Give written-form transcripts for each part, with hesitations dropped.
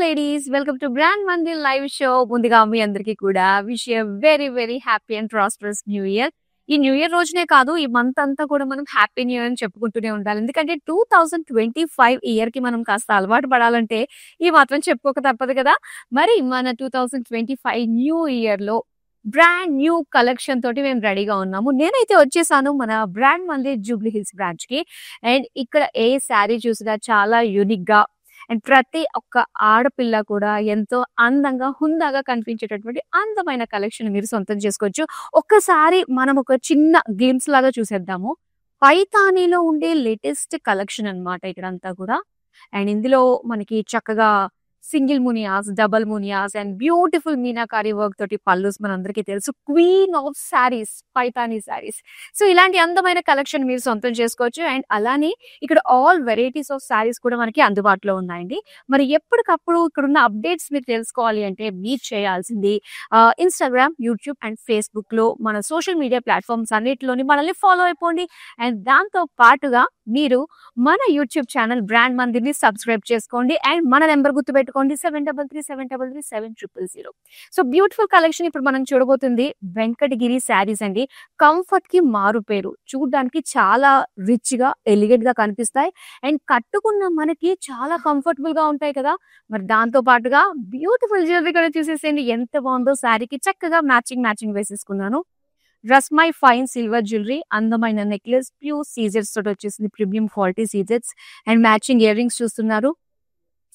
ladies, welcome to Brand Mandir live show. ముందుగా మీ అందరికీ కూడా wish you very very happy and prosperous new year. ఈ new year రోజునే కాదు, ఈ మంత్ అంతా కూడా మనం హ్యాపీ న్యూ ఇయర్ అని చెప్పుకుంటూనే ఉండాలి. ఎందుకంటే 2025 ఇయర్ కి మనం కాస్త అలవాటు పడాలంటే ఈ మాత్రం చెప్పుకోక తప్పదు కదా. మరి మన 2025 న్యూ ఇయర్ లో బ్రాండ్ న్యూ కలెక్షన్ తోటి మేము రెడీగా ఉన్నాము. నేనైతే వచ్చేసాను మన brand Mandir Jubilee hills branch కి. అండ్ ఇక్కడ ఏ శారీ చూసినా చాలా యూనిక్ గా అండ్ ప్రతి ఒక్క ఆడపిల్ల కూడా ఎంతో అందంగా హుందాగా కనిపించేటటువంటి అందమైన కలెక్షన్ మీరు సొంతం చేసుకోవచ్చు. ఒక్కసారి మనం ఒక చిన్న గ్లిమ్స్ లాగా చూసేద్దాము. పైతానీలో ఉండే లేటెస్ట్ కలెక్షన్ అన్నమాట ఇక్కడంతా కూడా. అండ్ ఇందులో మనకి చక్కగా single మునియాస్, double మునియాస్ and beautiful meenakari work తోటి పల్లూస్ మనందరికీ తెలుసు. Queen of saris, Paithani saris. So ఇలాంటి అందమైన కలెక్షన్ మీరు సొంతం చేసుకోవచ్చు. అండ్ అలానే ఇక్కడ ఆల్ వెరైటీస్ ఆఫ్ శారీస్ కూడా మనకి అందుబాటులో ఉన్నాయండి. మరి ఎప్పటికప్పుడు ఇక్కడ ఉన్న అప్డేట్స్ మీరు తెలుసుకోవాలి అంటే మీరు చేయాల్సింది ఇన్స్టాగ్రామ్, యూట్యూబ్ అండ్ ఫేస్బుక్ లో మన సోషల్ మీడియా ప్లాట్ఫామ్స్ అన్నిటిలోని మనల్ని ఫాలో అయిపోండి. అండ్ దాంతో పాటుగా మీరు మన యూట్యూబ్ ఛానల్ బ్రాండ్ మందిర్ ని సబ్స్క్రైబ్ చేసుకోండి. అండ్ మన నెంబర్ గుర్తుపెట్టుకోండి 7337337000. సో బ్యూటిఫుల్ కలెక్షన్ ఇప్పుడు మనం చూడబోతుంది వెంకటగిరి శారీస్ అండి. కంఫర్ట్ కి మారు పేరు. చూడడానికి చాలా రిచ్ గా ఎలిగెంట్ గా కనిపిస్తాయి అండ్ కట్టుకున్న మనకి చాలా కంఫర్టబుల్ గా ఉంటాయి కదా. మరి దాంతో పాటుగా బ్యూటిఫుల్ జ్యువెలరీ కూడా చూసేసేయండి. ఎంత బాగుందో. శారీకి చక్కగా మ్యాచింగ్ వేసేసుకున్నాను. రస్మై ఫైన్ సిల్వర్ జ్యువెలరీ, అందమైన నెక్లెస్, ప్యూర్ సీజర్స్ తోటి వచ్చేసింది, ప్రీమియం క్వాలిటీ సీజర్స్ అండ్ మ్యాచింగ్ ఇయర్ రింగ్స్ చూస్తున్నారు.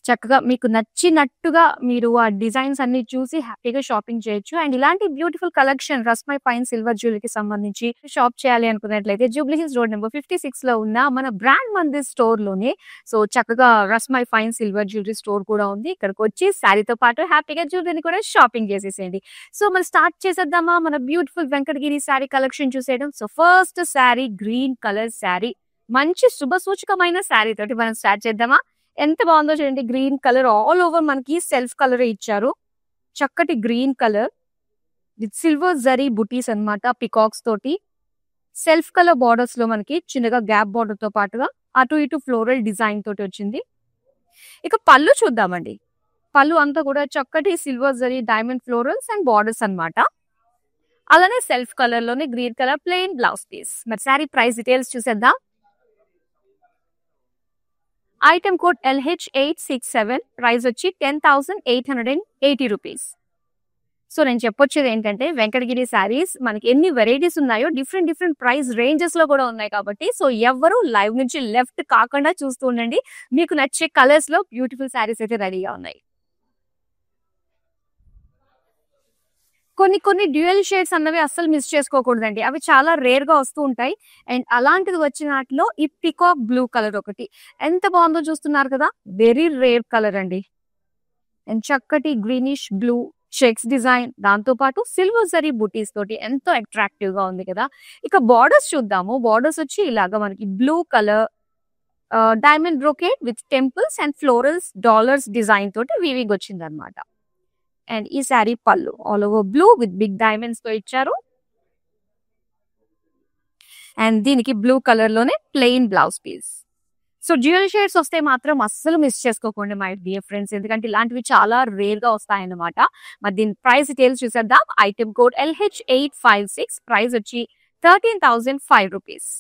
చక్కగా మీకు నచ్చినట్టుగా మీరు ఆ డిజైన్స్ అన్ని చూసి హ్యాపీగా షాపింగ్ చేయొచ్చు. అండ్ ఇలాంటి బ్యూటిఫుల్ కలెక్షన్ రస్మై ఫైన్ సిల్వర్ జ్యువెలరీకి సంబంధించి షాప్ చేయాలి అనుకున్నట్లయితే జూబ్లీ హిల్స్ రోడ్ నెంబర్ 56 లో ఉన్న మన బ్రాండ్ మందిర్ స్టోర్ లోనే సో చక్కగా రస్మై ఫైన్ సిల్వర్ జ్యువెలరీ స్టోర్ కూడా ఉంది. ఇక్కడికి వచ్చి శారీతో పాటు హ్యాపీగా జ్యువెలరీని కూడా షాపింగ్ చేసేసేయండి. సో మనం స్టార్ట్ చేసేద్దామా మన బ్యూటిఫుల్ వెంకటగిరి శారీ కలెక్షన్ చూసేయడం. So first saree green colour saree, మంచి శుభ సూచకమైన శారీ తోటి మనం స్టార్ట్ చేద్దామా. ఎంత బాగుందో చూడండి. గ్రీన్ కలర్ ఆల్ ఓవర్ మనకి సెల్ఫ్ కలర్ ఇచ్చారు. చక్కటి green colour with silver zari బుటీస్ అన్నమాట, పికాక్స్ తోటి. సెల్ఫ్ కలర్ బార్డర్స్ లో మనకి చిన్నగా గ్యాప్ బార్డర్ తో పాటుగా అటు ఇటు ఫ్లోరల్ డిజైన్ తోటి వచ్చింది. ఇక పళ్ళు చూద్దామండి. పళ్ళు అంతా కూడా చక్కటి silver zari diamond florals and borders అన్నమాట. అలానే సెల్ఫ్ కలర్ లోనే green colour plain blouse piece. మరి శారీ ప్రైస్ డీటెయిల్స్ చూసేద్దాం. ఐటమ్ కోడ్ LH867, ప్రైస్ వచ్చి 10,880 రూపీస్. సో నేను చెప్పొచ్చేది ఏంటంటే వెంకటగిరి శారీస్ మనకి ఎన్ని వెరైటీస్ ఉన్నాయో డిఫరెంట్ ప్రైస్ రేంజెస్ లో కూడా ఉన్నాయి కాబట్టి సో ఎవరు లైవ్ నుంచి లెఫ్ట్ కాకుండా చూస్తూ ఉండండి. మీకు నచ్చే కలర్స్ లో బ్యూటిఫుల్ శారీస్ అయితే రెడీగా ఉన్నాయి. కొన్ని డ్యూయల్ షేడ్స్ అన్నవి అస్సలు మిస్ చేసుకోకూడదండి. అవి చాలా రేర్ గా వస్తూ ఉంటాయి. అండ్ అలాంటిది వచ్చిన వాటిలో ఈ పికాక్ బ్లూ కలర్ ఒకటి ఎంత బాగుందో చూస్తున్నారు కదా. వెరీ రేర్ కలర్ అండి. అండ్ చక్కటి గ్రీనిష్ బ్లూ చెక్స్ డిజైన్, దాంతో పాటు సిల్వర్ జరీ బుటీస్ తోటి ఎంతో అట్రాక్టివ్ గా ఉంది కదా. ఇక బార్డర్స్ చూద్దాము. బార్డర్స్ వచ్చి ఇలాగా మనకి blue colour diamond brocade with temples and florals dollars design తోటి వీవింగ్ వచ్చింది అనమాట. అండ్ ఈ శారీ పళ్ళు all over blue with big diamonds తో ఇచ్చారు. అండ్ దీనికి బ్లూ కలర్ లోనే plain blouse piece. So dual shades వస్తే మాత్రం అస్సలు మిస్ చేసుకోకండి మై డియర్ ఫ్రెండ్స్, ఎందుకంటే ఇలాంటివి చాలా రేర్ గా వస్తాయన్నమాట. మరి దీని ప్రైస్ డీటెయిల్స్ చూసేద్దాం. ఐటమ్ కోడ్ LH856, ప్రైస్ వచ్చి 13,005 రూపీస్.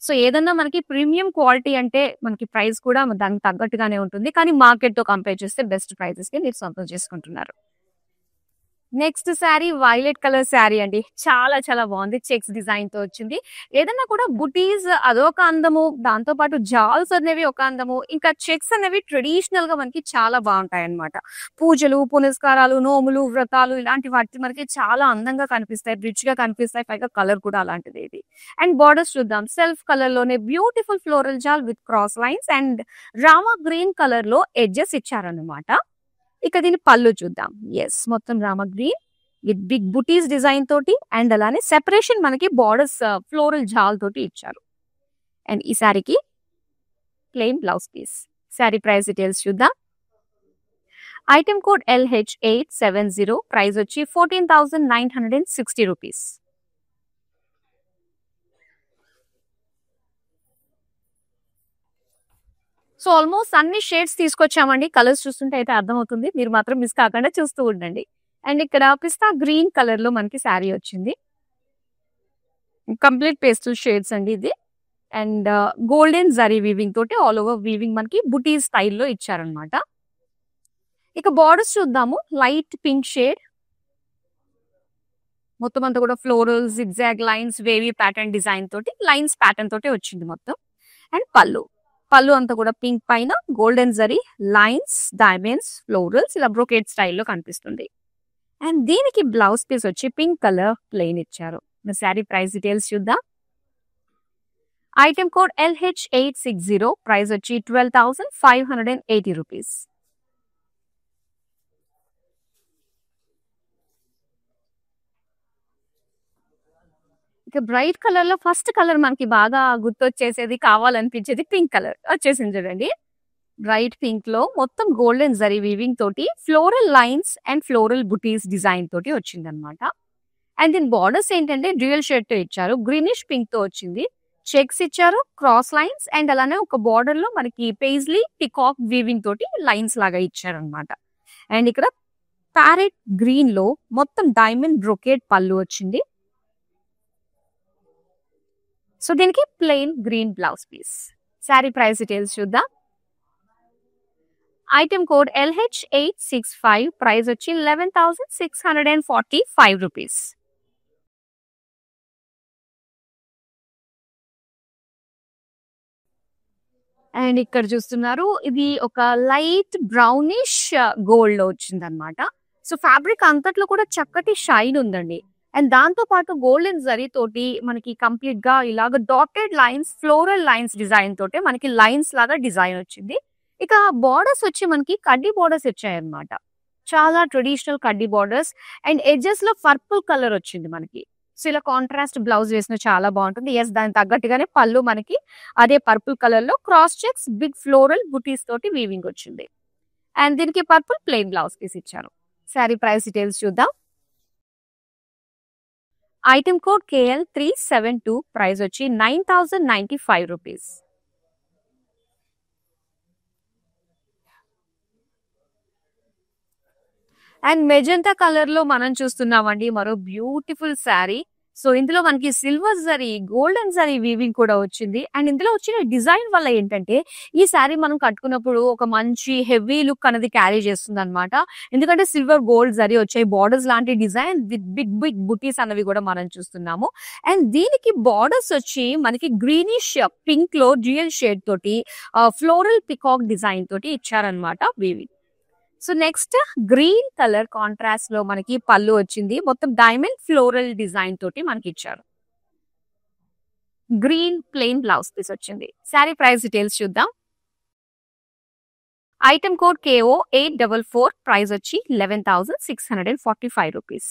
సో ఏదన్నా మనకి ప్రీమియం క్వాలిటీ అంటే మనకి ప్రైస్ కూడా దానికి తగ్గట్టుగానే ఉంటుంది. కానీ మార్కెట్ తో కంపేర్ చేస్తే బెస్ట్ ప్రైజెస్ కి మీరు సొంతం చేసుకుంటున్నారు. Next sari violet colour sari అండి. చాలా బాగుంది. చెక్స్ డిజైన్ తో వచ్చింది. ఏదన్నా కూడా బుటీస్ అదొక అందము, దాంతో పాటు జాల్స్ అనేవి ఒక అందము, ఇంకా చెక్స్ అనేవి ట్రెడిషనల్ గా మనకి చాలా బాగుంటాయి అన్నమాట. పూజలు, పునస్కారాలు, నోములు, వ్రతాలు ఇలాంటి వాటి మనకి చాలా అందంగా కనిపిస్తాయి, రిచ్ గా కనిపిస్తాయి. పైగా కలర్ కూడా అలాంటిది ఇది. అండ్ బార్డర్స్ చూద్దాం. సెల్ఫ్ కలర్ లోనే beautiful floral jaal with cross lines and Rama green colour లో ఎడ్జెస్ ఇచ్చారన్నమాట. ఇక దీని పళ్ళు చూద్దాం. ఎస్, మొత్తం Rama green with big buttis design తోటి అండ్ అలానే సెపరేషన్ మనకి బార్డర్స్ ఫ్లోరల్ జాల్ తోటి ఇచ్చారు. అండ్ ఈ శారీకి plain blouse piece. Sari price details చూద్దాం. ఐటమ్ కోడ్ LH870, ప్రైస్ వచ్చి 14,960 రూపీస్. సో ఆల్మోస్ట్ అన్ని షేడ్స్ తీసుకొచ్చామండి. కలర్స్ చూస్తుంటే అయితే అర్థమవుతుంది. మీరు మాత్రం మిస్ కాకుండా చూస్తూ ఉండండి. అండ్ ఇక్కడ పిస్తా గ్రీన్ కలర్ లో మనకి శారీ వచ్చింది. కంప్లీట్ పేస్టల్ షేడ్స్ అండి ఇది. అండ్ గోల్డెన్ జరీ వీవింగ్ తోటి ఆల్ ఓవర్ వీవింగ్ మనకి బుటీ స్టైల్లో ఇచ్చారనమాట. ఇక బార్డర్స్ చూద్దాము. లైట్ పింక్ షేడ్, మొత్తం అంతా కూడా floral zigzag lines wavy pattern design తోటి లైన్స్ ప్యాటర్న్ తోటి వచ్చింది మొత్తం. అండ్ పళ్ళు అంతా కూడా పింక్ పైన golden zari lines diamonds florals ఇలా బ్రోకేట్ స్టైల్లో కనిపిస్తుంది. అండ్ దీనికి బ్లౌజ్ పీస్ వచ్చి పింక్ కలర్ ప్లెయిన్ ఇచ్చారు. శారీ ప్రైస్ డీటెయిల్స్ చూద్దాం. ఐటమ్ కోడ్ LH860, ప్రైస్ వచ్చి 12,580 రూపీస్. ఇక బ్రైట్ కలర్ లో ఫస్ట్ కలర్ మనకి బాగా గుర్తొచ్చేసేది కావాలనిపించేది పింక్ కలర్ వచ్చేసింది చూడండి. బ్రైట్ పింక్ లో మొత్తం గోల్డెన్ జరీ వీవింగ్ తోటి floral lines and floral buttis design తోటి వచ్చింది అనమాట. అండ్ దీని బార్డర్స్ ఏంటంటే డ్యూయల్ షేడ్ తో ఇచ్చారు. గ్రీనిష్ పింక్ తో వచ్చింది. చెక్స్ ఇచ్చారు, క్రాస్ లైన్స్ అండ్ అలానే ఒక బార్డర్ లో మనకి పేజ్లీ పికాక్ వీవింగ్ తోటి లైన్స్ లాగా ఇచ్చారు అనమాట. అండ్ ఇక్కడ ప్యారెట్ గ్రీన్ లో మొత్తం డైమండ్ బ్రొకేట్ పళ్ళు వచ్చింది. సో దీనికి plain green blouse piece. Sari price details చూద్దాం. ఐటమ్ కోడ్ LH865, ప్రైస్ వచ్చి 11,645 రూపీస్. అండ్ ఇక్కడ చూస్తున్నారు, ఇది ఒక లైట్ బ్రౌనిష్ గోల్డ్ లో వచ్చింది అనమాట. సో ఫ్యాబ్రిక్ అంతట్లో కూడా చక్కటి షైన్ ఉందండి. అండ్ దాంతో పాటు గోల్డెన్ జరీ తోటి మనకి కంప్లీట్ గా ఇలాగ dotted lines floral lines design తోటి మనకి లైన్స్ లాగా డిజైన్ వచ్చింది. ఇక బార్డర్స్ వచ్చి మనకి కడ్డీ బార్డర్స్ వచ్చాయన్నమాట. చాలా ట్రెడిషనల్ కడ్డీ బార్డర్స్ అండ్ ఎడ్జెస్ లో పర్పుల్ కలర్ వచ్చింది మనకి. సో ఇలా కాంట్రాస్ట్ బ్లౌజ్ వేసిన చాలా బాగుంటుంది. ఎస్, దానికి తగ్గట్టుగానే పళ్ళు మనకి అదే పర్పుల్ కలర్ లో క్రాస్ చెక్స్ బిగ్ ఫ్లోరల్ బుటీస్ తోటి వీవింగ్ వచ్చింది. అండ్ దీనికి పర్పుల్ ప్లెయిన్ బ్లౌజ్ పీస్ ఇచ్చారు. శారీ ప్రైస్ డీటెయిల్స్ చూద్దాం. ఐటమ్ కోడ్ KL372, ప్రైస్ వచ్చి 9,095 రూపీస్. అండ్ మెజెంటా కలర్ లో మనం చూస్తున్నామండి మరో బ్యూటిఫుల్ శారీ. సో ఇందులో మనకి silver zari golden zari weaving కూడా వచ్చింది. అండ్ ఇందులో వచ్చిన డిజైన్ వల్ల ఏంటంటే ఈ శారీ మనం కట్టుకున్నప్పుడు ఒక మంచి హెవీ లుక్ అనేది క్యారీ చేస్తుంది అనమాట. ఎందుకంటే సిల్వర్ గోల్డ్ జరీ వచ్చాయి, బార్డర్స్ లాంటి డిజైన్ విత్ బిగ్ బిగ్ బుటీస్ అనేవి కూడా మనం చూస్తున్నాము. అండ్ దీనికి బార్డర్స్ వచ్చి మనకి గ్రీనిష్ పింక్ లో డ్యూయల్ షేడ్ తోటి ఫ్లోరల్ పికాక్ డిజైన్ తోటి ఇచ్చారనమాట weaving. So next green colour contrast లో మనకి పళ్ళు వచ్చింది. మొత్తం డైమండ్ ఫ్లోరల్ డిజైన్ తోటి మనకి ఇచ్చారు. గ్రీన్ ప్లెయిన్ బ్లౌజ్ పీస్ వచ్చింది. శారీ ప్రైస్ డీటెయిల్స్ చూద్దాం. ఐటమ్ కోడ్ KO844, ప్రైస్ వచ్చి 11,645 రూపీస్.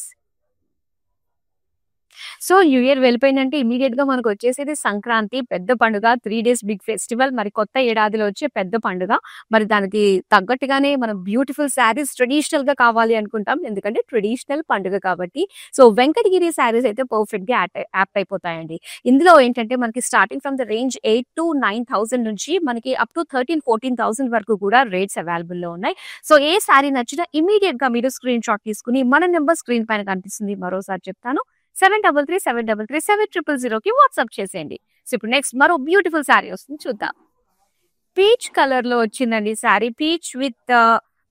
సో న్యూ ఇయర్ వెళ్ళిపోయిందంటే ఇమీడియట్ గా మనకు వచ్చేసేది సంక్రాంతి, పెద్ద పండుగ, 3 days బిగ్ ఫెస్టివల్, మరి కొత్త ఏడాదిలో వచ్చే పెద్ద పండుగ. మరి దానికి తగ్గట్టుగానే మనం బ్యూటిఫుల్ శారీస్ ట్రెడిషనల్ గా కావాలి అనుకుంటాం, ఎందుకంటే ట్రెడిషనల్ పండుగ కాబట్టి. సో వెంకటగిరి శారీస్ అయితే పర్ఫెక్ట్ గా యాప్ట్ అయిపోతాయండి. ఇందులో ఏంటంటే మనకి starting from the range 8,000 to 9,000 నుంచి మనకి అప్ టు 13,000-14,000 వరకు కూడా రేట్స్ అవైలబుల్ లో ఉన్నాయి. సో ఏ శారీ నచ్చినా ఇమీడియట్ గా మీరు స్క్రీన్ షాట్ తీసుకుని మన నెంబర్ స్క్రీన్ పైన కనిపిస్తుంది, మరోసారి చెప్తాను, 7337337000 కి వాట్సాప్ చేసేయండి. సో ఇప్పుడు నెక్స్ట్ మరో బ్యూటిఫుల్ శారీ వస్తుంది, చూద్దాం. పీచ్ కలర్ లో వచ్చిందండి sari. Peach with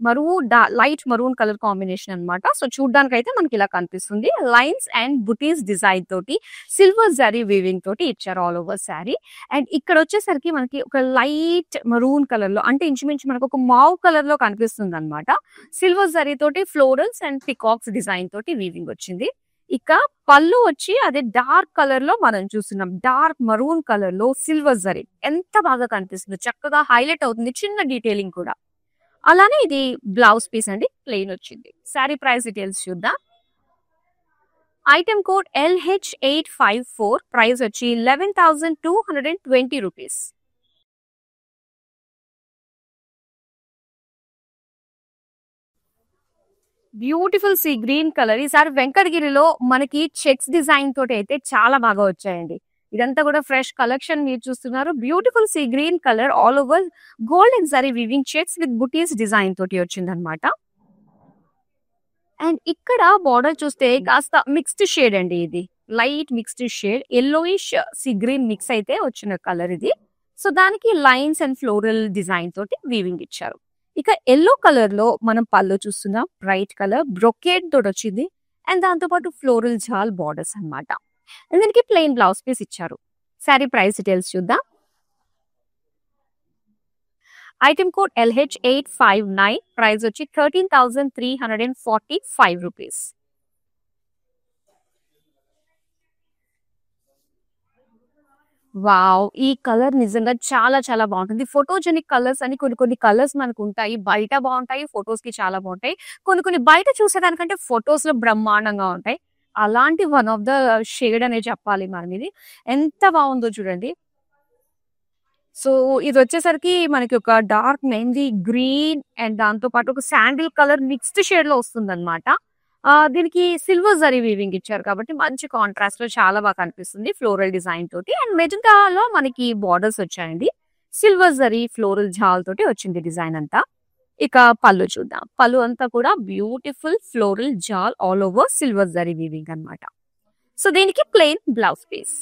maroon light maroon colour combination అన్నమాట. సో చూడడానికి అయితే మనకి ఇలా కనిపిస్తుంది. లైన్స్ అండ్ బుటీస్ డిజైన్ తోటి సిల్వర్ జరీ వీవింగ్ తోటి ఇచ్చారు ఆల్ ఓవర్ శారీ. అండ్ ఇక్కడ వచ్చేసరికి మనకి ఒక లైట్ మరూన్ కలర్ లో, అంటే ఇంచుమించు మనకు ఒక మావ్ కలర్ లో కనిపిస్తుంది అనమాట. సిల్వర్ జరీ తోటి ఫ్లోరల్స్ అండ్ పికాక్స్ డిజైన్ తోటి వీవింగ్ వచ్చింది. ఇక పళ్ళు వచ్చి అదే డార్క్ కలర్ లో మనం చూస్తున్నాం. డార్క్ మరూన్ కలర్ లో సిల్వర్ జరీ ఎంత బాగా కనిపిస్తుంది, చక్కగా హైలైట్ అవుతుంది, చిన్న డీటెయిలింగ్ కూడా. అలానే ఇది బ్లౌజ్ పీస్ అండి, ప్లెయిన్ వచ్చింది. శారీ ప్రైస్ డీటెయిల్స్ చూద్దాం. ఐటమ్ కోడ్ LH854, ప్రైస్ వచ్చి 11,220 rupees. Beautiful sea green colour. ఈసారి వెంకటగిరిలో మనకి చెక్స్ డిజైన్ తోటి అయితే చాలా బాగా వచ్చాయండి. ఇదంతా కూడా ఫ్రెష్ కలెక్షన్ మీరు చూస్తున్నారు. Beautiful sea green colour all over gold and zari weaving shades with buttis design తోటి వచ్చిందనమాట. అండ్ ఇక్కడ బార్డర్ చూస్తే కాస్త మిక్స్డ్ షేడ్ అండి. ఇది light mixed shade yellowish sea green mix అయితే వచ్చిన కలర్ ఇది. సో దానికి లైన్స్ అండ్ ఫ్లోరల్ డిజైన్ తోటి వీవింగ్ ఇచ్చారు. ఇక ఎల్లో కలర్ లో మనం పళ్ళు చూస్తున్నాం. బ్రైట్ కలర్ బ్రొకేడ్ తోటి వచ్చింది అండ్ దాంతో పాటు ఫ్లోరల్ జాల్ బార్డర్స్ అన్నమాట. అండ్ దీనికి ప్లెయిన్ బ్లౌజ్ పీస్ ఇచ్చారు. శారీ ప్రైస్ డీటెయిల్స్ చూద్దాం. ఐటమ్ కోడ్ LH859, ప్రైస్ వచ్చి 13,345 రూపీస్. వావ్! ఈ కలర్ నిజంగా చాలా చాలా బాగుంటుంది. ఫోటోజెనిక్ కలర్స్ అని కొన్ని కలర్స్ మనకు ఉంటాయి. బయట బాగుంటాయి, ఫొటోస్ కి చాలా బాగుంటాయి. కొన్ని బయట చూసేదానికంటే ఫొటోస్ లో బ్రహ్మాండంగా ఉంటాయి. అలాంటి వన్ ఆఫ్ ద షేడ్ అనే చెప్పాలి మనం ఇది. ఎంత బాగుందో చూడండి. సో ఇది వచ్చేసరికి మనకి ఒక డార్క్ మెహందీ గ్రీన్ అండ్ దాంతో పాటు ఒక శాండిల్ కలర్ మిక్స్డ్ షేడ్ లో వస్తుందన్నమాట. దీనికి సిల్వర్ జరీ వీవింగ్ ఇచ్చారు కాబట్టి మంచి కాంట్రాస్ట్ లో చాలా బాగా కనిపిస్తుంది ఫ్లోరల్ డిజైన్ తోటి. అండ్ మెజెంటాలో మనకి బార్డర్స్ వచ్చాయండి. సిల్వర్ జరీ ఫ్లోరల్ జాల్ తోటి వచ్చింది డిజైన్ అంతా. ఇక పళ్ళు చూద్దాం. పళ్ళు అంతా కూడా beautiful floral jaal all over silver zari weaving అన్నమాట. సో దీనికి plain blouse piece.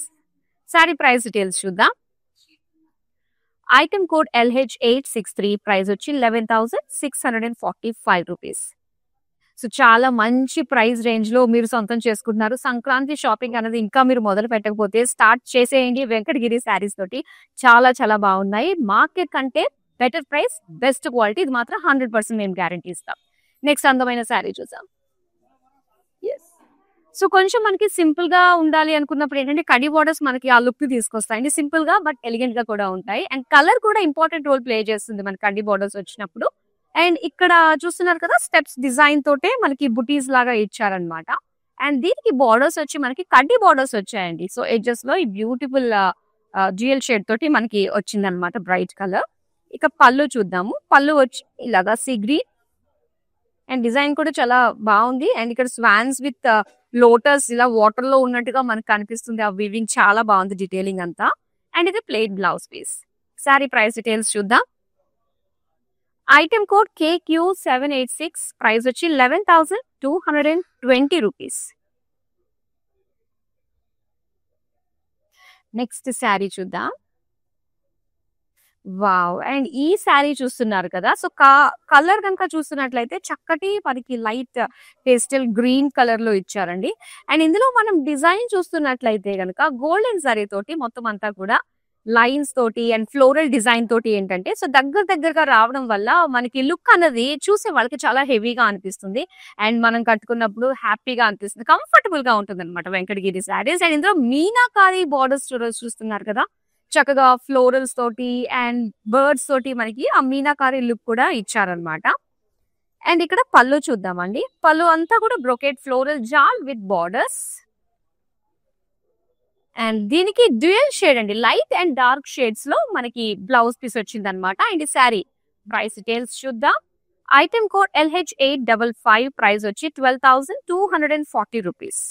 Sorry price details చూద్దాం. ఐటమ్ కోడ్ LH863, ప్రైస్ వచ్చి 11,645 రూపీస్. సో చాలా మంచి ప్రైస్ రేంజ్ లో మీరు సొంతం చేసుకుంటున్నారు. సంక్రాంతి షాపింగ్ అనేది ఇంకా మీరు మొదలు పెట్టకపోతే స్టార్ట్ చేసేయండి వెంకటగిరి శారీస్ తోటి. చాలా చాలా బాగున్నాయి. మార్కెట్ కంటే బెటర్ ప్రైస్, బెస్ట్ క్వాలిటీ, ఇది మాత్రం 100% మేము గ్యారంటీ ఇస్తాం. నెక్స్ట్ అందమైన శారీ చూసాం. సో కొంచెం మనకి సింపుల్ గా ఉండాలి అనుకున్నప్పుడు ఏంటంటే కడి బార్డర్స్ మనకి ఆ లుక్ ని తీసుకొస్తాయండి. సింపుల్ గా బట్ ఎలిగెంట్ గా కూడా ఉంటాయి. అండ్ కలర్ కూడా ఇంపార్టెంట్ రోల్ ప్లే చేస్తుంది మనకి కడి బార్డర్స్ వచ్చినప్పుడు. అండ్ ఇక్కడ చూస్తున్నారు కదా స్టెప్స్ డిజైన్ తోటే మనకి బుటీస్ లాగా ఇచ్చారనమాట. అండ్ దీనికి బార్డర్స్ వచ్చి మనకి కడ్డీ బార్డర్స్ వచ్చాయండి. సో ఎడ్జెస్ లో ఈ బ్యూటిఫుల్ డ్యూయల్ షేడ్ తోటి మనకి వచ్చిందనమాట బ్రైట్ కలర్. ఇక పళ్ళు చూద్దాము. పళ్ళు వచ్చి ఇలాగా సీ గ్రీన్ అండ్ డిజైన్ కూడా చాలా బాగుంది. అండ్ ఇక్కడ స్వాన్స్ విత్ లోటస్ ఇలా వాటర్ లో ఉన్నట్టుగా మనకు కనిపిస్తుంది. ఆ వీవింగ్ చాలా బాగుంది డీటెయిలింగ్ అంతా. అండ్ ఇది plain blouse piece. Sorry price details చూద్దాం. ఐటమ్ కోడ్ KQ786, ప్రైస్ వచ్చి 11,220 రూపీస్. నెక్స్ట్ శారీ చూద్దాం. వావ్! అండ్ ఈ శారీ చూస్తున్నారు కదా. సో కలర్ కనుక చూస్తున్నట్లయితే చక్కటి మనకి లైట్ పేస్టల్ గ్రీన్ కలర్ లో ఇచ్చారండి. అండ్ ఇందులో మనం డిజైన్ చూస్తున్నట్లయితే కనుక గోల్డెన్ జరీ తోటి మొత్తం అంతా కూడా లైన్స్ తోటి అండ్ ఫ్లోరల్ డిజైన్ తోటి ఏంటంటే సో దగ్గరగా రావడం వల్ల మనకి లుక్ అన్నది చూసే వాళ్ళకి చాలా హెవీగా అనిపిస్తుంది. అండ్ మనం కట్టుకున్నప్పుడు హ్యాపీగా అనిపిస్తుంది, కంఫర్టబుల్ గా ఉంటుంది అనమాట వెంకటగిరి శారీస్. అండ్ ఇందులో మీనాకారి బార్డర్స్ చూస్తున్నారు కదా. చక్కగా ఫ్లోరల్స్ తోటి అండ్ బర్డ్స్ తోటి మనకి ఆ మీనాకారి లుక్ కూడా ఇచ్చారనమాట. అండ్ ఇక్కడ పళ్ళు చూద్దామండి. పళ్ళు అంతా కూడా brocade floral jaal with borders. And దీనికి డ్యూయల్ షేడ్ అండి, లైట్ అండ్ డార్క్ షేడ్స్ లో మనకి బ్లౌజ్ పీస్ వచ్చింది అనమాట. అండ్ ఈ శారీ ప్రైస్ డీటెయిల్స్ చూద్దాం. ఐటమ్ కోడ్ LH855, ప్రైస్ వచ్చి 12,240 రూపీస్.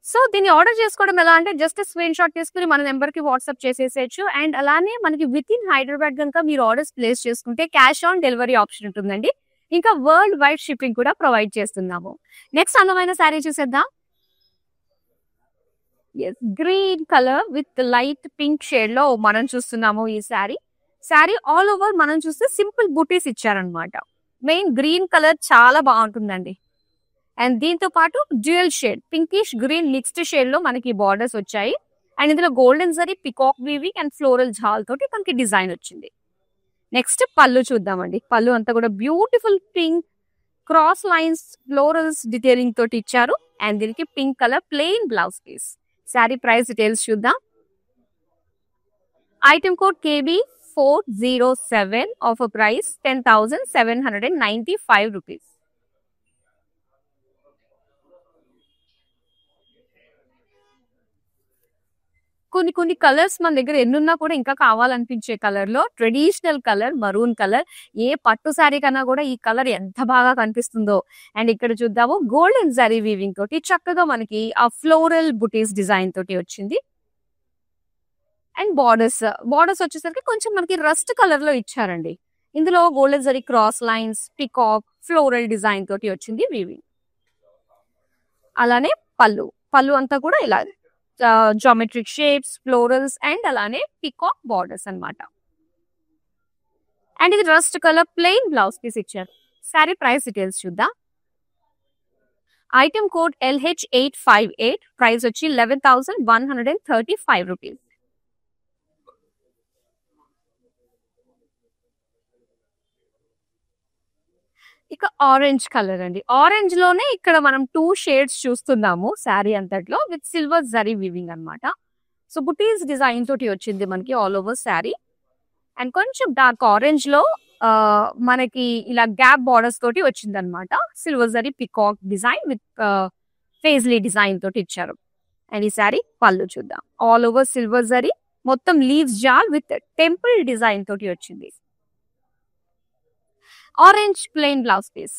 సో దీన్ని ఆర్డర్ చేసుకోవడం ఎలా అంటే జస్ట్ స్క్రీన్ షాట్ తీసుకుని మన నెంబర్ కి వాట్సాప్ చేసేసేయచ్చు. అండ్ అలానే మనకి విత్ ఇన్ హైదరాబాద్ కనుక మీరు ఆర్డర్స్ ప్లేస్ చేసుకుంటే క్యాష్ ఆన్ డెలివరీ ఆప్షన్ ఉంటుందండి. ఇంకా వరల్డ్ వైడ్ షిప్పింగ్ కూడా ప్రొవైడ్ చేస్తున్నాము. నెక్స్ట్ అందమైన శారీ చూసేద్దాం. Green colour with light pink shade లో మనం చూస్తున్నాము ఈ శారీ. శారీ ఆల్ ఓవర్ మనం చూస్తే సింపుల్ బూటీస్ ఇచ్చారనమాట. మెయిన్ గ్రీన్ కలర్ చాలా బాగుంటుందండి. అండ్ దీంతో పాటు dual shade pinkish green mixed shade లో మనకి బార్డర్స్ వచ్చాయి. అండ్ ఇందులో golden zari peacock weaving and floral jaal తోటి మనకి డిజైన్ వచ్చింది. నెక్స్ట్ పళ్ళు చూద్దామండి. పళ్ళు అంతా కూడా beautiful pink cross lines florals detailing తోటి ఇచ్చారు. అండ్ దీనికి pink colour plain blouse piece. Sari price details చూద్దాం. Item code KB407, offer price 10,795 rupees. కొన్ని కలర్స్ మన దగ్గర ఎన్నున్నా కూడా ఇంకా కావాలనిపించే కలర్ లో ట్రెడిషనల్ కలర్ మరూన్ కలర్. ఏ పట్టు శారీ కన్నా కూడా ఈ కలర్ ఎంత బాగా కనిపిస్తుందో. అండ్ ఇక్కడ చూద్దాము గోల్డెన్ జరీ వీవింగ్ తోటి చక్కగా మనకి ఆ ఫ్లోరల్ బుటీస్ డిజైన్ తోటి వచ్చింది. అండ్ బార్డర్స్ వచ్చేసరికి కొంచెం మనకి రస్ట్ కలర్ లో ఇచ్చారండి. ఇందులో golden zari cross lines, peacock, floral design తోటి వచ్చింది వీవింగ్. అలానే పళ్ళు అంతా కూడా ఇలా జామెట్రిక్ షేప్స్, ఫ్లోరల్స్ అండ్ అలానే పికాక్ బార్డర్స్ అన్నమాట. అండ్ ఇది rust colour plain blouse piece ఇచ్చారు. సారీ ప్రైస్ డీటెయిల్స్ చూద్దాం. ఐటమ్ కోడ్ LH858, ప్రైస్ వచ్చి 11,135 రూపీస్. ఇక ఆరెంజ్ కలర్ అండి. ఆరెంజ్ లోనే ఇక్కడ మనం 2 షేడ్స్ చూస్తున్నాము శారీ అంతట్లో విత్ సిల్వర్ జరీ వీవింగ్ అన్నమాట. సో బుటీస్ డిజైన్ తోటి వచ్చింది మనకి ఆల్ ఓవర్ శారీ. అండ్ కొంచెం డార్క్ ఆరెంజ్ లో మనకి ఇలా గ్యాప్ బార్డర్స్ తోటి వచ్చింది అనమాట. Silver zari peacock design with paisley design తోటి ఇచ్చారు. అండ్ ఈ శారీ పళ్ళు చూద్దాం. ఆల్ ఓవర్ సిల్వర్ జరీ, మొత్తం లీవ్స్ జాల్ విత్ టెంపుల్ డిజైన్ తోటి వచ్చింది. Orange plain blouse piece.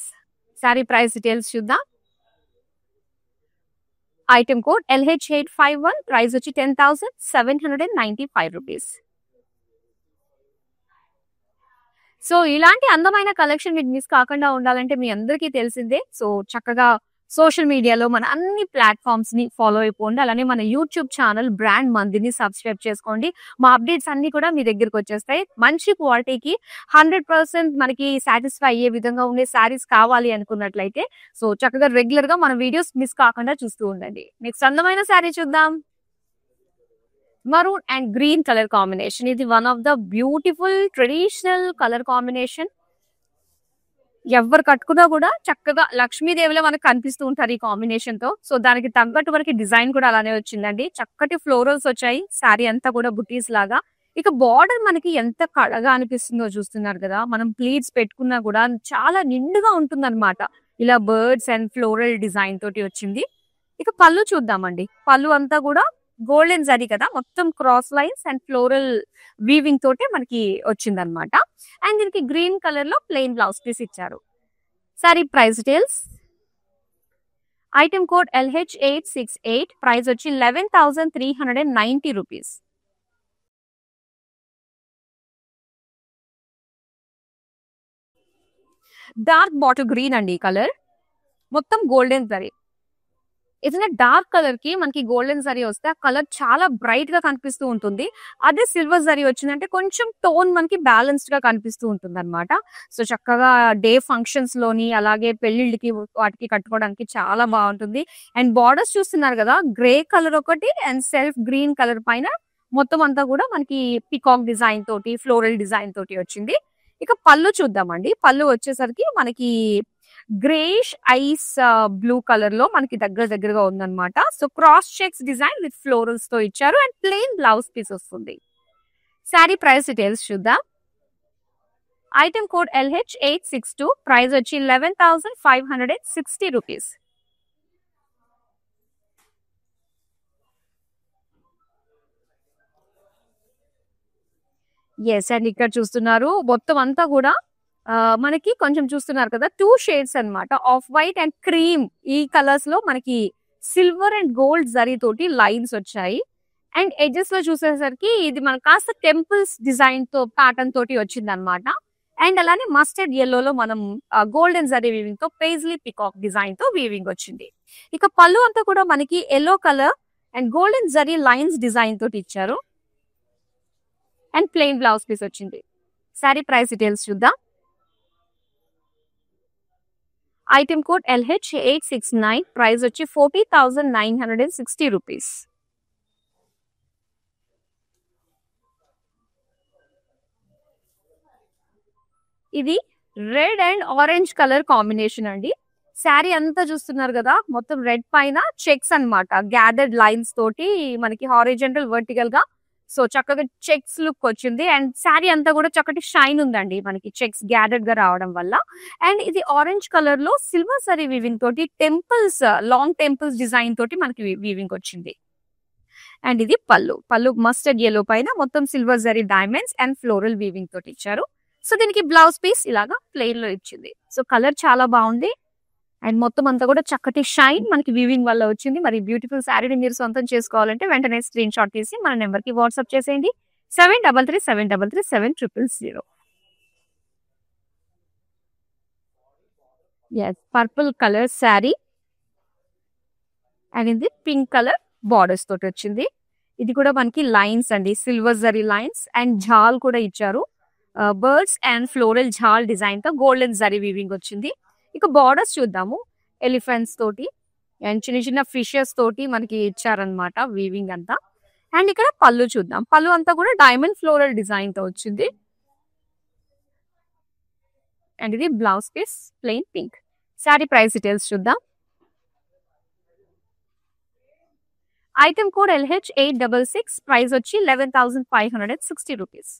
Sari price details చూద్దాం. ఐటమ్ కోడ్ LH851, ప్రైస్ వచ్చి 10,795 రూపీస్. సో ఇలాంటి అందమైన కలెక్షన్ మీకు మిస్ కాకుండా ఉండాలంటే మీ అందరికీ తెలిసిందే. సో చక్కగా సోషల్ మీడియాలో మన అన్ని ప్లాట్ఫామ్స్ ని ఫాలో అయిపోండి. అలానే మన యూట్యూబ్ ఛానల్ బ్రాండ్ మందిని సబ్స్క్రైబ్ చేసుకోండి. మా అప్డేట్స్ అన్ని కూడా మీ దగ్గరకు వచ్చేస్తాయి. మంచి క్వాలిటీకి 100% మనకి సాటిస్ఫై అయ్యే విధంగా ఉండే శారీస్ కావాలి అనుకున్నట్లయితే సో చక్కగా రెగ్యులర్ గా మన వీడియోస్ మిస్ కాకుండా చూస్తూ ఉండండి. నెక్స్ట్ అందమైన శారీ చూద్దాం. Maroon and green colour combination. ఇది one of the beautiful traditional colour combination. ఎవరు కట్టుకున్నా కూడా చక్కగా లక్ష్మీదేవిలో మనకు కనిపిస్తూ ఉంటారు ఈ కాంబినేషన్ తో. సో దానికి తగ్గట్టు మనకి డిజైన్ కూడా అలానే వచ్చిందండి. చక్కటి ఫ్లోరల్స్ వచ్చాయి. శారీ అంతా కూడా బుటీస్ లాగా. ఇక బార్డర్ మనకి ఎంత కళగా అనిపిస్తుందో చూస్తున్నారు కదా. మనం ప్లీట్స్ పెట్టుకున్నా కూడా చాలా నిండుగా ఉంటుంది అనమాట. ఇలా బర్డ్స్ అండ్ ఫ్లోరల్ డిజైన్ తోటి వచ్చింది. ఇక పళ్ళు చూద్దామండి. పళ్ళు అంతా కూడా గోల్డెన్ జరీ కదా, మొత్తం cross lines and floral weaving తోటే మనకి వచ్చిందనమాట. అండ్ దీనికి గ్రీన్ కలర్ లో ప్లెయిన్ బ్లౌజ్ పీస్ ఇచ్చారు. Sari price details. Item code LH868, price వచ్చి 11,390 రూపీస్. డార్క్ బాటిల్ గ్రీన్ అండి ఈ కలర్. మొత్తం గోల్డెన్ జరీ. ఏదైనా డార్క్ కలర్ కి మనకి గోల్డెన్ జరీ వస్తే ఆ కలర్ చాలా బ్రైట్ గా కనిపిస్తూ ఉంటుంది. అదే సిల్వర్ జరీ వచ్చిందంటే కొంచెం టోన్ మనకి బ్యాలెన్స్డ్ గా కనిపిస్తూ ఉంటుంది అనమాట. సో చక్కగా డే ఫంక్షన్స్ లోని అలాగే పెళ్లిళ్ళకి వాటికి కట్టుకోవడానికి చాలా బాగుంటుంది. అండ్ బార్డర్స్ చూస్తున్నారు కదా, గ్రే కలర్ ఒకటి అండ్ సెల్ఫ్ గ్రీన్ కలర్ పైన మొత్తం అంతా కూడా మనకి పికాక్ డిజైన్ తోటి ఫ్లోరల్ డిజైన్ తోటి వచ్చింది. ఇక పళ్ళు చూద్దామండి. పళ్ళు వచ్చేసరికి మనకి గ్రేష్ ఐస్ బ్లూ కలర్ లో మనకి దగ్గరగా ఉందన్నమాట. So cross checks design with florals తో ఇచ్చారు అండ్ ప్లెయిన్ బ్లౌజ్ పీస్ వస్తుంది. శారీ ప్రైస్ డీటెయిల్స్ చూద్దాం. ఐటమ్ కోడ్ LH862, ప్రైస్ వచ్చి 11,560 రూపీస్. ఎస్ అండ్ ఇక్కడ చూస్తున్నారు మొత్తం అంతా కూడా మనకి కొంచెం చూస్తున్నారు కదా 2 షేడ్స్ అన్నమాట. Off white and cream. ఈ కలర్స్ లో మనకి సిల్వర్ అండ్ గోల్డ్ జరీ తోటి లైన్స్ వచ్చాయి. అండ్ ఎడ్జెస్ లో చూసేసరికి ఇది మనకు కాస్త టెంపుల్స్ డిజైన్ తో ప్యాటర్న్ తోటి వచ్చింది అనమాట. అండ్ అలానే మస్టర్డ్ ఎల్లోలో మనం గోల్డెన్ జరీ వీవింగ్ తో పేజ్లీ పికాక్ డిజైన్ తో వీవింగ్ వచ్చింది. ఇక పళ్ళు అంతా కూడా మనకి yellow colour and golden zari lines design తోటి ఇచ్చారు. అండ్ ప్లెయిన్ బ్లౌజ్ పీస్ వచ్చింది. శారీ ప్రైస్ డీటెయిల్స్ చూద్దాం. ఐటమ్ కోడ్ LH869, ప్రైస్ వచ్చి 40,960 రూపీస్. ఇది red and orange colour combination అండి. శారీ అంతా చూస్తున్నారు కదా, మొత్తం రెడ్ పైన చెక్స్ అన్నమాట. గ్యాదర్డ్ లైన్స్ తోటి మనకి హారిజంటల్ వర్టికల్ గా సో చక్కగా చెక్స్ లుక్ వచ్చింది. అండ్ శారీ అంతా కూడా చక్కటి షైన్ ఉందండి మనకి చెక్స్ గ్యాదర్డ్ గా రావడం వల్ల. అండ్ ఇది ఆరెంజ్ కలర్ లో సిల్వర్ సరీ వీవింగ్ తోటి టెంపుల్స్, లాంగ్ టెంపుల్స్ డిజైన్ తోటి మనకి వీవింగ్ వచ్చింది. అండ్ ఇది పళ్ళు. పళ్ళు మస్టర్డ్ yellow పైన మొత్తం silver zari diamonds and floral weaving తోటి ఇచ్చారు. సో దీనికి బ్లౌజ్ పీస్ ఇలాగా ప్లెయిన్ లో ఇచ్చింది. సో కలర్ చాలా బాగుంది. అండ్ మొత్తం అంతా కూడా చక్కటి షైన్ మనకి వీవింగ్ వల్ల వచ్చింది. మరి బ్యూటిఫుల్ శారీని మీరు సొంతం చేసుకోవాలంటే వెంటనే స్క్రీన్ షాట్ తీసి మన నెంబర్ కి వాట్సాప్ చేసేయండి. 7337337000. పర్పుల్ కలర్ శారీ అండ్ ఇది పింక్ కలర్ బార్డర్స్ తోటి వచ్చింది. ఇది కూడా మనకి లైన్స్ అండి, సిల్వర్ జరీ లైన్స్ అండ్ జాల్ కూడా ఇచ్చారు. బర్డ్స్ అండ్ ఫ్లోరల్ జాల్ డిజైన్ తో గోల్డెన్ జరీ వీవింగ్ వచ్చింది. ఇక బార్డర్స్ చూద్దాము. ఎలిఫెంట్స్ తోటి అండ్ చిన్న చిన్న ఫిషెస్ తోటి మనకి ఇచ్చారనమాట వీవింగ్ అంతా. అండ్ ఇక్కడ పళ్ళు చూద్దాం. పళ్ళు అంతా కూడా డైమండ్ ఫ్లోరల్ డిజైన్ తో వచ్చింది. అండ్ ఇది blouse piece plain pink. Sari price details చూద్దాం. ఐటమ్ కోడ్ LH866, ప్రైస్ వచ్చి 11,560 రూపీస్.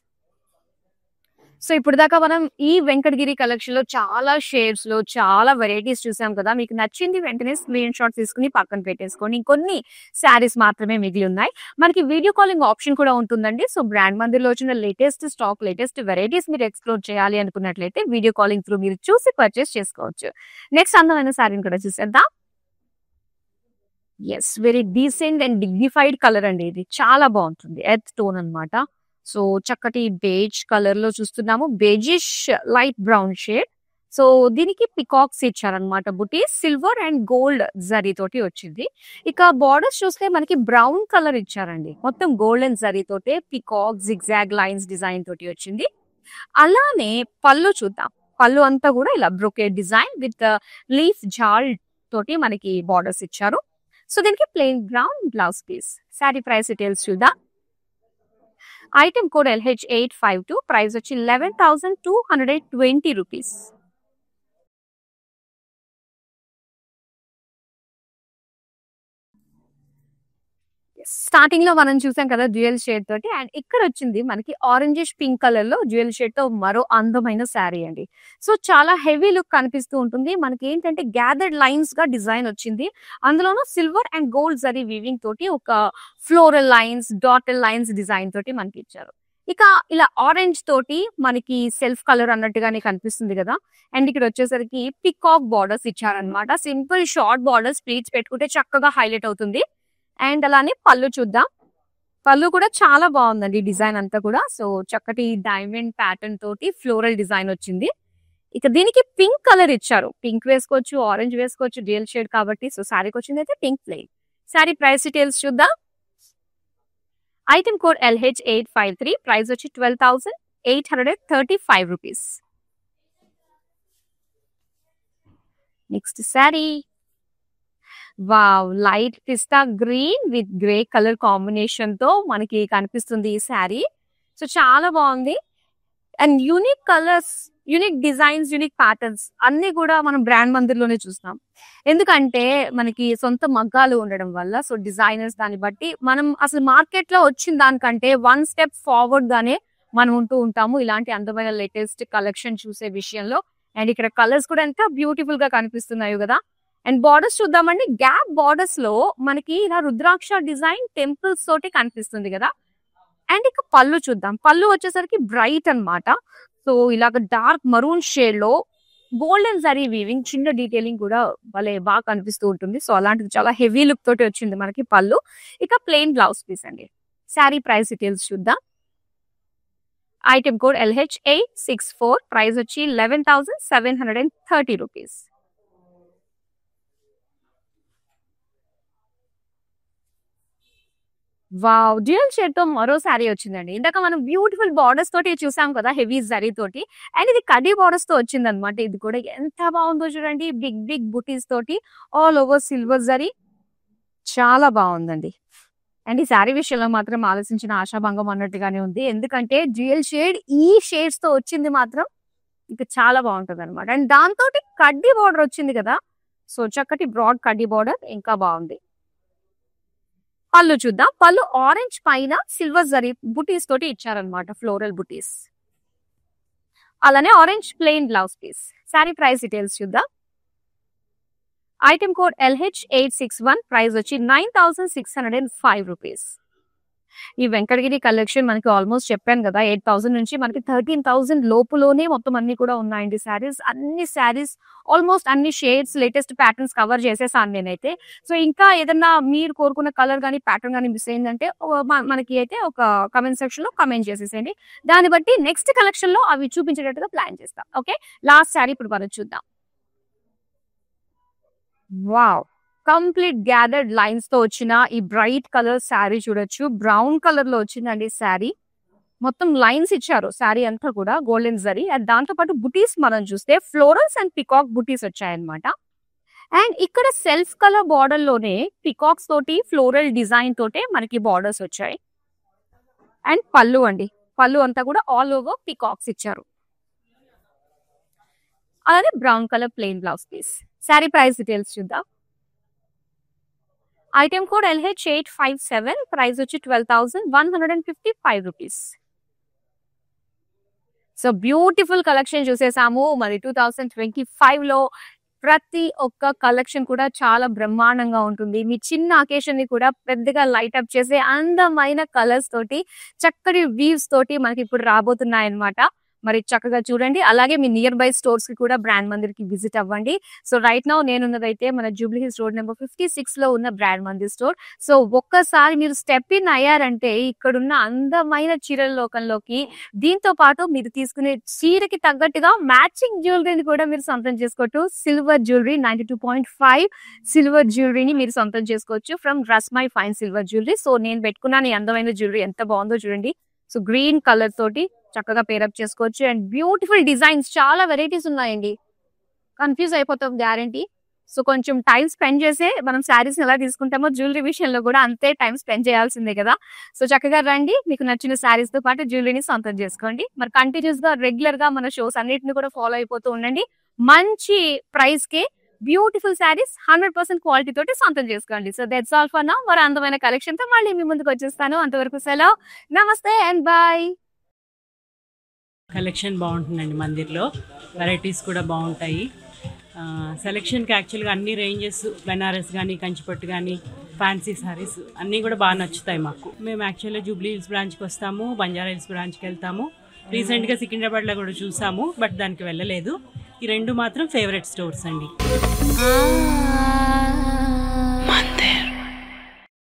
సో ఇప్పుడు దాకా మనం ఈ వెంకటగిరి కలెక్షన్ లో చాలా షేడ్స్ లో చాలా వెరైటీస్ చూసాం కదా. మీకు నచ్చింది వెంటనే స్క్రీన్ షాట్ తీసుకుని పక్కన పెట్టేసుకోండి. ఇంకొన్ని శారీస్ మాత్రమే మిగిలి ఉన్నాయి. మనకి వీడియో కాలింగ్ ఆప్షన్ కూడా ఉంటుందండి. సో బ్రాండ్ మందిర్ లో వచ్చిన లేటెస్ట్ స్టాక్, లేటెస్ట్ వెరైటీస్ మీరు ఎక్స్ప్లోర్ చేయాలి అనుకున్నట్లయితే వీడియో కాలింగ్ త్రూ మీరు చూసి పర్చేస్ చేసుకోవచ్చు. నెక్స్ట్ అందమైన శారీని కూడా చూసేద్దాం. Very decent and dignified colour అండి. ఇది చాలా బాగుంటుంది. ఎర్త్ టోన్ అన్నమాట. సో చక్కటి బేజ్ కలర్ లో చూస్తున్నాము. బేజిష్ లైట్ బ్రౌన్ షేడ్. సో దీనికి పికాక్స్ ఇచ్చారనమాట. బుటీస్ సిల్వర్ అండ్ గోల్డ్ జరీ తోటి వచ్చింది. ఇక బార్డర్స్ చూస్తే మనకి బ్రౌన్ కలర్ ఇచ్చారండి. మొత్తం గోల్డెన్ జరీ తోటే పికాక్ జిగ్జాగ్ లైన్స్ డిజైన్ తోటి వచ్చింది. అలానే పళ్ళు చూద్దాం. పళ్ళు అంతా కూడా ఇలా బ్రొకేట్ డిజైన్ విత్ లీఫ్ జాల్ తోటి మనకి బార్డర్స్ ఇచ్చారు. సో దీనికి plain brown blouse piece. Sari price details చూద్దాం. ఐటమ్ కోడ్ LH852, ప్రైస్ వచ్చి 11,220 రూపీస్. స్టార్టింగ్ లో మనం చూసాం కదా డ్యూయల్ షేడ్ తోటి. అండ్ ఇక్కడ వచ్చింది మనకి ఆరెంజిష్ పింక్ కలర్ లో డ్యూయల్ షేడ్ తో మరో అందమైన శారీ అండి. సో చాలా హెవీ లుక్ కనిపిస్తూ ఉంటుంది. మనకి ఏంటంటే గ్యాదర్డ్ లైన్స్ గా డిజైన్ వచ్చింది. అందులోనూ silver and gold zari weaving తోటి ఒక floral lines, dotted lines design తోటి మనకి ఇచ్చారు. ఇక ఇలా ఆరెంజ్ తోటి మనకి సెల్ఫ్ కలర్ అన్నట్టుగానే కనిపిస్తుంది కదా. అండ్ ఇక్కడ వచ్చేసరికి పికాక్ బార్డర్స్ ఇచ్చారనమాట. సింపుల్ షార్ట్ బార్డర్స్ ప్లీట్స్ పెట్టుకుంటే చక్కగా హైలైట్ అవుతుంది. అండ్ అలానే పళ్ళు చూద్దాం. పళ్ళు కూడా చాలా బాగుందండి డిజైన్ అంతా కూడా. సో చక్కటి డైమండ్ ప్యాటర్న్ తోటి ఫ్లోరల్ డిజైన్ వచ్చింది. ఇక దీనికి పింక్ కలర్ ఇచ్చారు. పింక్ వేసుకోవచ్చు, ఆరెంజ్ వేసుకోవచ్చు, డ్యూయల్ షేడ్ కాబట్టి. సో శారీకి వచ్చింది అయితే pink plain. Sari price details చూద్దాం. ఐటమ్ కోడ్ LH853, ప్రైస్ వచ్చి 12,835 rupees. Next sari. Wow, light pista green with grey colour combination తో మనకి కనిపిస్తుంది ఈ శారీ. సో చాలా బాగుంది. And unique colours, unique designs, unique patterns అన్ని కూడా మనం బ్రాండ్ మందిర్లోనే చూస్తాం. ఎందుకంటే మనకి సొంత మగ్గాలు ఉండడం వల్ల సో డిజైనర్స్ దాన్ని బట్టి మనం అసలు మార్కెట్ లో వచ్చిన దానికంటే 1 స్టెప్ ఫార్వర్డ్ గానే మనం ఉంటూ ఉంటాము ఇలాంటి అందమైన లేటెస్ట్ కలెక్షన్ చూసే విషయంలో. అండ్ ఇక్కడ కలర్స్ కూడా ఎంత బ్యూటిఫుల్ గా కనిపిస్తున్నాయి కదా. అండ్ బార్డర్స్ చూద్దామండి. గ్యాప్ బార్డర్స్ లో మనకి ఇలా రుద్రాక్ష డిజైన్ టెంపుల్స్ తోటి కనిపిస్తుంది కదా. అండ్ ఇక పళ్ళు చూద్దాం. పళ్ళు వచ్చేసరికి బ్రైట్ అన్నమాట. సో ఇలాగ డార్క్ మరూన్ షేడ్ లో గోల్డెన్ జరీ వీవింగ్, చిన్న డీటెయిలింగ్ కూడా భలే బాగా కనిపిస్తూ ఉంటుంది. సో అలాంటిది చాలా హెవీ లుక్ తోటి వచ్చింది మనకి పళ్ళు. ఇక ప్లెయిన్ బ్లౌజ్ పీస్ అండి. శారీ ప్రైస్ డీటెయిల్స్ చూద్దాం. ఐటమ్ కోడ్ LH864, ప్రైస్ వచ్చి 11,730 రూపీస్. వావ్, డ్యూయల్ షేడ్ తో మరో శారీ వచ్చిందండి. ఇందాక మనం బ్యూటిఫుల్ బార్డర్స్ తోటి చూసాం కదా హెవీ జరీ తోటి. అండ్ ఇది కడ్డీ బార్డర్స్ తో వచ్చింది అనమాట. ఇది కూడా ఎంత బాగుందో చూడండి. బిగ్ బిగ్ బుటీస్ తోటి ఆల్ ఓవర్ సిల్వర్ జరీ. చాలా బాగుందండి. అండ్ ఈ శారీ విషయంలో మాత్రం ఆలోచించిన ఆశాభంగం అన్నట్టుగానే ఉంది. ఎందుకంటే డ్యూయల్ షేడ్ ఈ షేడ్స్ తో వచ్చింది మాత్రం ఇంకా చాలా బాగుంటుంది అనమాట. అండ్ దాంతో కడ్డీ బార్డర్ వచ్చింది కదా. సో చక్కటి బ్రాడ్ కడ్డీ బార్డర్ ఇంకా బాగుంది. పళ్ళు చూద్దాం. పళ్ళు ఆరెంజ్ పైన సిల్వర్ జరీ బుటీస్ తోటి ఇచ్చారనమాట, ఫ్లోరల్ బుటీస్. అలానే orange plain blouse piece. Sari price details చూద్దాం. ఐటమ్ కోడ్ LH861, ప్రైస్ వచ్చి 9,605 రూపీస్. ఈ వెంకటగిరి కలెక్షన్ మనకి ఆల్మోస్ట్ చెప్పాను కదా 8,000 నుంచి మనకి 13,000 లోపులోనే మొత్తం అన్ని కూడా ఉన్నాయండి శారీస్. అన్ని శారీస్ ఆల్మోస్ట్ అన్ని షేడ్స్, లేటెస్ట్ ప్యాటర్న్స్ కవర్ చేసేసాను నేనైతే. సో ఇంకా ఏదన్నా మీరు కోరుకున్న కలర్ గానీ, ప్యాటర్న్ గానీ మిస్ అయిందంటే మనకి అయితే ఒక కామెంట్ సెక్షన్ లో కామెంట్ చేసేసేయండి. దాన్ని బట్టి నెక్స్ట్ కలెక్షన్ లో అవి చూపించేటట్టుగా ప్లాన్ చేస్తాం. ఓకే, లాస్ట్ శారీ ఇప్పుడు మనం చూద్దాం. వావ్! కంప్లీట్ గ్యాదర్డ్ లైన్స్ తో వచ్చిన ఈ బ్రైట్ కలర్ శారీ చూడొచ్చు. బ్రౌన్ కలర్ లో వచ్చిందండి శారీ. మొత్తం లైన్స్ ఇచ్చారు శారీ అంతా కూడా గోల్డెన్ జరీ. అండ్ దాంతో పాటు బుటీస్ మనం చూస్తే ఫ్లోరల్స్ అండ్ పికాక్ బుటీస్ వచ్చాయన్నమాట. అండ్ ఇక్కడ సెల్ఫ్ కలర్ బార్డర్ లోనే పికాక్స్ తోటి ఫ్లోరల్ డిజైన్ తోటే మనకి బార్డర్స్ వచ్చాయి. అండ్ పళ్ళు అండి, పళ్ళు అంతా కూడా ఆల్ ఓవర్ పికాక్స్ ఇచ్చారు. అలాగే brown colour plain blouse piece. Sari price details చూద్దాం. ఐటమ్ కోడ్ LH857, ప్రైస్ వచ్చి 12,155 రూపీస్. సో బ్యూటిఫుల్ కలెక్షన్ చూసేసాము. మరి 2025 లో ప్రతి ఒక్క కలెక్షన్ కూడా చాలా బ్రహ్మాండంగా ఉంటుంది. మీ చిన్న అకేషన్ ని కూడా పెద్దగా లైట్ అప్ చేసే అందమైన కలర్స్ తోటి, చక్కటి వీవ్స్ తోటి మనకి ఇప్పుడు రాబోతున్నాయి అన్నమాట. మరి చక్కగా చూడండి. అలాగే మీ నియర్ బై స్టోర్స్ కి కూడా బ్రాండ్ మందిర్ కి విజిట్ అవ్వండి. సో రైట్ నౌ నేనున్నదైతే మన జూబ్లీ హిల్స్ రోడ్ నెంబర్ 56 లో ఉన్న బ్రాండ్ మందిర్ స్టోర్. సో ఒక్కసారి మీరు స్టెప్ ఇన్ అయ్యారంటే ఇక్కడున్న అందమైన చీరల లోకంలోకి, దీంతో పాటు మీరు తీసుకునే చీరకి తగ్గట్టుగా మ్యాచింగ్ జ్యువెలరీని కూడా మీరు సొంతం చేసుకోవచ్చు. సిల్వర్ జ్యువెలరీ 92.5 సిల్వర్ జ్యువెలరీని మీరు సొంతం చేసుకోవచ్చు from Rasmai fine silver jewellery. So నేను పెట్టుకున్నాను ఈ అందమైన జ్యువెలరీ, ఎంత బాగుందో చూడండి. సో గ్రీన్ కలర్ తోటి చక్కగా పేరప్ చేసుకోవచ్చు. అండ్ బ్యూటిఫుల్ డిజైన్స్, చాలా వెరైటీస్ ఉన్నాయండి. కన్ఫ్యూజ్ అయిపోతాం గ్యారంటీ. సో కొంచెం టైం స్పెండ్ చేసే మనం శారీస్ ఎలా తీసుకుంటామో జ్యువెలరీ విషయంలో కూడా అంతే టైం స్పెండ్ చేయాల్సిందే కదా. సో చక్కగా రండి, మీకు నచ్చిన శారీస్ తో పాటు జ్యువెలరీని సొంతం చేసుకోండి. మరి కంటిన్యూస్ గా రెగ్యులర్ గా మన షోస్ అన్నిటిని కూడా ఫాలో అయిపోతూ ఉండండి. మంచి ప్రైస్ కే బ్యూటిఫుల్ శారీస్ 100% క్వాలిటీ తోటి సొంతం చేసుకోండి. So that's all for now. మరి అందమైన కలెక్షన్ తో మళ్ళీ మీ ముందుకు వచ్చేస్తాను. అంతవరకు సెలవు, నమస్తే అండ్ బాయ్. కలెక్షన్ బాగుంటుందండి మందిర్లో, వెరైటీస్ కూడా బాగుంటాయి. సెలెక్షన్కి యాక్చువల్గా అన్ని రేంజెస్, బెనారస్ కానీ, కంచిపట్టు కానీ, ఫ్యాన్సీ సారీస్ అన్నీ కూడా బాగా నచ్చుతాయి మాకు. మేము యాక్చువల్గా జూబ్లీ హిల్స్ బ్రాంచ్కి వస్తాము, బంజారా హిల్స్ బ్రాంచ్కి వెళ్తాము. రీసెంట్గా సికింద్రాబాద్లో కూడా చూసాము, బట్ దానికి వెళ్ళలేదు. ఈ రెండు మాత్రం ఫేవరెట్ స్టోర్స్ అండి.